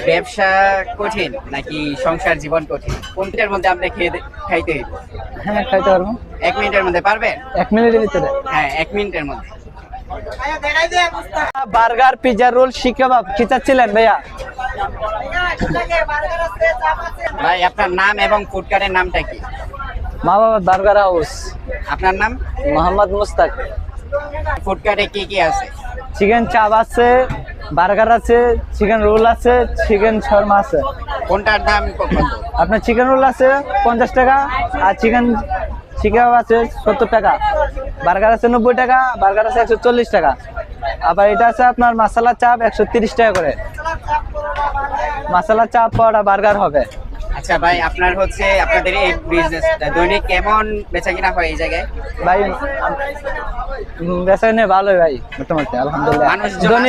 ব্যবসা কঠিন নাকি সংসার জীবন কঠিন, কোনটার মধ্যে আপনি খাইতে হইব? হ্যাঁ, খাইতে পারবো। 1 মিনিটের মধ্যে পারবেন? 1 মিনিটের ভিতরে। হ্যাঁ, 1 মিনিটের মধ্যে। বার্গার, পিৎজা, রোল, শিক কাবাব কি চাচ্ছিলেন ভাইয়া? ভাই আপনার নাম এবং ফুড কার্টের নামটা কি? মা বাবা বার্গার হাউস। আপনার নাম? মোহাম্মদ মুস্তাক। ফুড কার্টে কি কি আছে? চিকেন চাপ আছে, বার্গার আছে, চিকেন রোল আছে, চিকেন শর্মা আছে। কোনটার দাম কত? আপনার চিকেন রোল আছে 50 টাকা, আর চিকেন কাবাব আছে 70 টাকা, বার্গার আছে 90 টাকা, বার্গার আছে 140 টাকা। আবার এটা আছে আপনার মশলা চাপ 130 টাকা করে। মশলা চাপ পর বার্গার হবে। আচ্ছা ভাই, আপনার হচ্ছে আপনাদের এই বিজনেসটা দৈনিক কেমন বেচা কিনা হয় এই জায়গায়? ভাই বেচা কিনা ভালোই ভাই, মোটামুটি আলহামদুলিল্লাহ। মানুষজন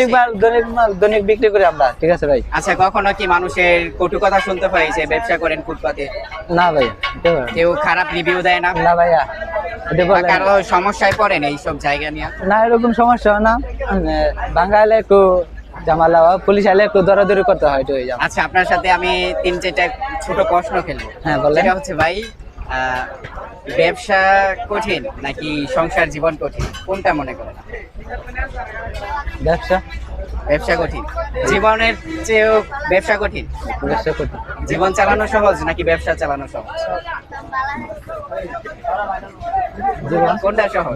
দৈনিক বিক্রি করি আমরা, ঠিক আছে ভাই। আচ্ছা, কখনো কি মানুষের কটু কথা শুনতে হয় যে ব্যবসা করেন ফুটপাতে? না ভাই, কেউ খারাপ রিভিউ দেয় না? না ভাইয়া, বা কারো সমস্যায় পড়েন এইসব জায়গা নিয়ে? না, এরকম সমস্যা হয় না। বাঙালি একটু জামালা, পুলিশ আইলে একটু দরাদরি করতে হয়। আচ্ছা, আপনার সাথে আমি 3-4টা ছোট প্রশ্ন খেলবো। হ্যাঁ, বলেন। সেটা হচ্ছে ভাই, ব্যবসা কঠিন নাকি সংসার জীবন কঠিন, কোনটা মনে করেন? ব্যবসা কঠিন। জীবনের চেয়েও ব্যবসা কঠিন? জীবন চালানো সহজ নাকি ব্যবসা চালানো সহজ? কোনটা সহজ?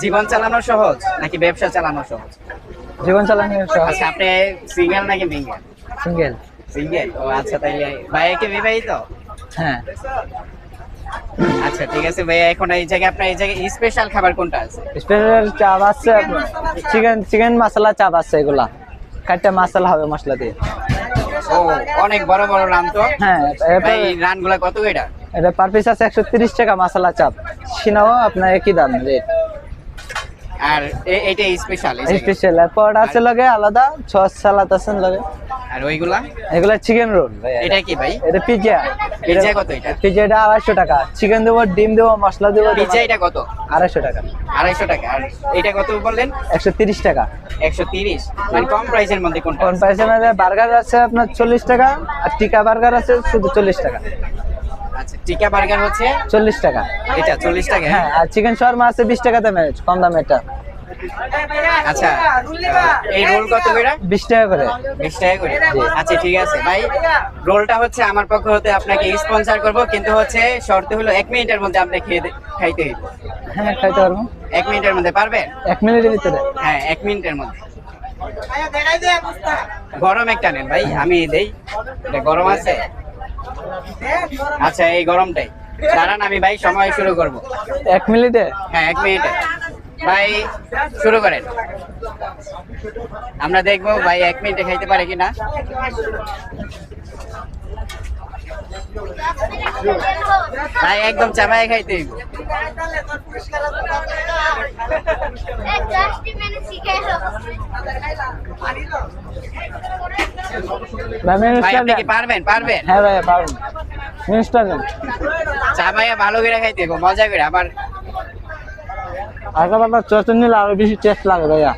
জীবন চালানো সহজ নাকি ব্যবসা চালানো সহজ? জীবন চালানো সহজ। আচ্ছা, আপনি সিঙ্গেল নাকি মিঙ্গেল? সিঙ্গেল। ও আচ্ছা, তাইলে ভাইয়া কি বিবাহিত? হ্যাঁ। আচ্ছা, ঠিক আছে ভাইয়া, এখন এই জায়গায় আপনার এই জায়গায় স্পেশাল খাবার কোনটা আছে? স্পেশাল চাপ আছে, চিকেন মশলা চাপ আছে। এগুলা কাটটা মশলা হবে, মশলা দিয়ে। ও, অনেক বড় বড় রান তো। হ্যাঁ, ভাই রানগুলা কত এটা? এটা পার পিস আছে 130 টাকা মশলা চাপ। সিনাও আপনার একই দাম রেট। আর এইটা স্পেশাল। পড আছে লগে আলাদা, সস সালাদ আছে লগে। আর এগুলা চিকেন রোল ভাই। এটা কি ভাই? এটা পিজ্জা। পিজ্জা কত এটা? পিজ্জাটা 250 টাকা। চিকেন দেবো, ডিম দেবো, মশলা দেবো। পিজ্জা এটা কত? 250 টাকা। 250 টাকা। আর এটা কত বললেন? 130 টাকা। 130, মানে কম প্রাইসের মধ্যে কোনটা? কম প্রাইসের মধ্যে বার্গার আছে আপনার 40 টাকা, আর টিকা বার্গার আছে শুধু 40 টাকা। আচ্ছা, টিকা বার্গার হচ্ছে 40 টাকা। এটা 40 টাকা? হ্যাঁ, আর চিকেন শর্মা আছে 20 টাকা দামে, কম দামে এটা। আচ্ছা, এই রোল কত করে? 20 টাকা করে। 20 টাকা করে। আচ্ছা, ঠিক আছে ভাই, রোলটা হচ্ছে আমার পক্ষ হতে আপনাকে স্পন্সর করব, কিন্তু হচ্ছে শর্ত হলো 1 মিনিটের মধ্যে আপনি খাইতে হইব। হ্যাঁ, খাইতে পারবো। 1 মিনিটের মধ্যে পারবেন? 1 মিনিটের ভিতরে। হ্যাঁ, 1 মিনিটের মধ্যে। গরম একটা নেন ভাই, আমি দেই। এটা গরম আছে? আচ্ছা, এই গরমটাই দাঁড়ান, আমি ভাই সময় শুরু করব। 1 মিনিটে? হ্যাঁ, 1 মিনিটে। ভাই শুরু করেন, আমরা দেখবো ভাই 1 মিনিটে খাইতে পারে কিনা। ভাই একদম চাবাই খাইতে হইব। ভাই আপনি কি পারবেন? হ্যাঁ ভাইয়া, পারবেন। মিনিস্টার নেন। চাবাইয়া ভালো করে খাইতে হইব, মজা করে। আবার আগে চটনি নিলে আরো বেশি টেস্ট লাগে ভাইয়া,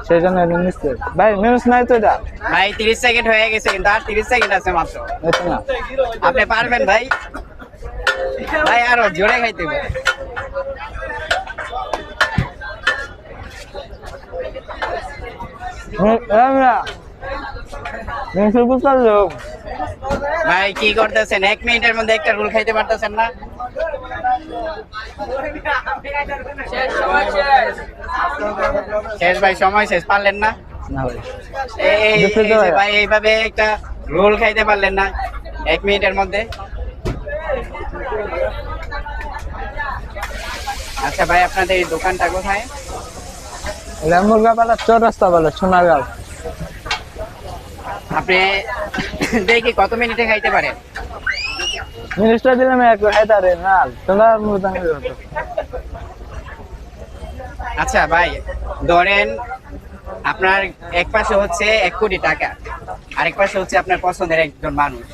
সেই জন্য নিচ্ছে ভাই। মিনিস নাই তো এটা ভাই? 30 সেকেন্ড হয়ে গেছে, কিন্তু আর 30 সেকেন্ড আছে মাত্র। না, আপনি পারবেন ভাই? ভাই আরো জোরে খাইতে হবে। ভাই কি করতেছেন? 1 মিনিটের মধ্যে একটা রোল খাইতে পারতেছেন না? শেষ ভাই, সময় শেষ। পারলেন না? এই যে ভাই, এইভাবে একটা রোল খাইতে পারলেন না 1 মিনিটের মধ্যে? আচ্ছা ভাই, আপনাদের এই দোকানটা কোথায়? মুরগাপাড়া চৌরাস্তা বলে, সোনারগাঁও। আপনি দেখি কত মিনিটে খাইতে পারেন? মিনিস্টার দিলাম একটু খাইতে পারে না তোমরা। আচ্ছা ভাই, ধরেন আপনার এক পাশে হচ্ছে 1 কোটি টাকা, আরেক পাশে হচ্ছে আপনার পছন্দের একজন মানুষ,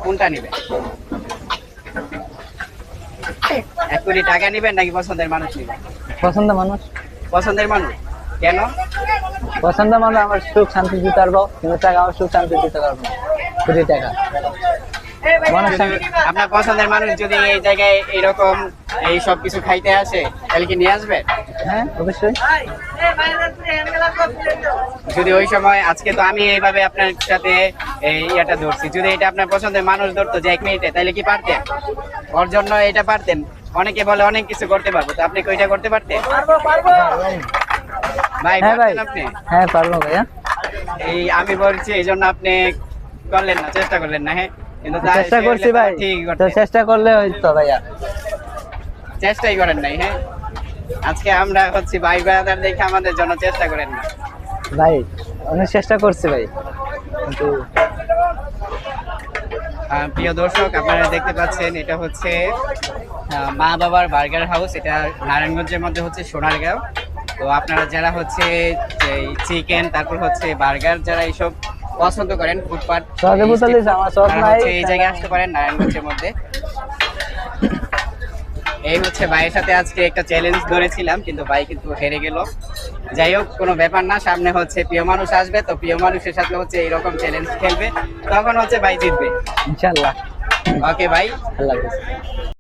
কোনটা নেবেন? 1 কোটি টাকা নেবেন নাকি পছন্দের মানুষ নেবেন? পছন্দের মানুষ। পছন্দের মানুষ কেন? পছন্দ মানে আমার সুখ শান্তি দিতে পারবো, কিন্তু টাকা আমার সুখ শান্তি দিতে পারবো না। কোটি টাকা মনে যদি আপনার পছন্দের মানুষ যদি এই জায়গায় এরকম এই সব কিছু খাইতে আসে তাহলে কি নিয়ে আসবে? হ্যাঁ অবশ্যই। যদি ওই সময় আজকে তো আমি এইভাবে আপনার সাথে এই ইয়াটা ধরছি, যদি এটা আপনার পছন্দের মানুষ ধরতো যে 1 মিনিটে, তাহলে কি পারতেন? ওর জন্য এটা পারতেন? অনেকে বলে অনেক কিছু করতে পারবো, তো আপনি কি ওইটা করতে পারতেন? ভাই হ্যাঁ ভাই, পারতেন আপনি? হ্যাঁ পারবো ভাইয়া। এই আমি বলছি এই জন্য আপনি করলেন না, চেষ্টা করলেন না। হ্যাঁ, কিন্তু চেষ্টা করছি ভাই, ঠিক তো চেষ্টা করলে হয়তো ভাইয়া। চেষ্টাই করেন নাই। হ্যাঁ, আজকে আমরা হচ্ছে ভাই ব্রাদার দেখে আমাদের জন্য চেষ্টা করেন না। ভাই অনেক চেষ্টা করছি ভাই, কিন্তু প্রিয় দর্শক, আপনারা দেখতে পাচ্ছেন এটা হচ্ছে মা বাবার বার্গার হাউস। এটা নারায়ণগঞ্জের মধ্যে হচ্ছে সোনারগাঁও। তো আপনারা যারা হচ্ছে চিকেন, তারপর হচ্ছে বার্গার, যারা এইসব পছন্দ করেন, ফুটপাত, সহজে বুঝতে পারছি, আমার শখ নাই। এই জায়গায় আসতে পারেন নারায়ণগঞ্জের মধ্যে। এই হচ্ছে ভাইয়ের সাথে আজকে একটা চ্যালেঞ্জ ধরেছিলাম, কিন্তু ভাই কিন্তু হেরে গেল। যাই হোক, কোনো ব্যাপার না, সামনে হচ্ছে প্রিয় মানুষ আসবে, তো প্রিয় মানুষের সাথে হচ্ছে এইরকম চ্যালেঞ্জ খেলবে, তখন হচ্ছে ভাই জিতবে ইনশাল্লাহ। ওকে ভাই, আল্লাহ হাফেজ।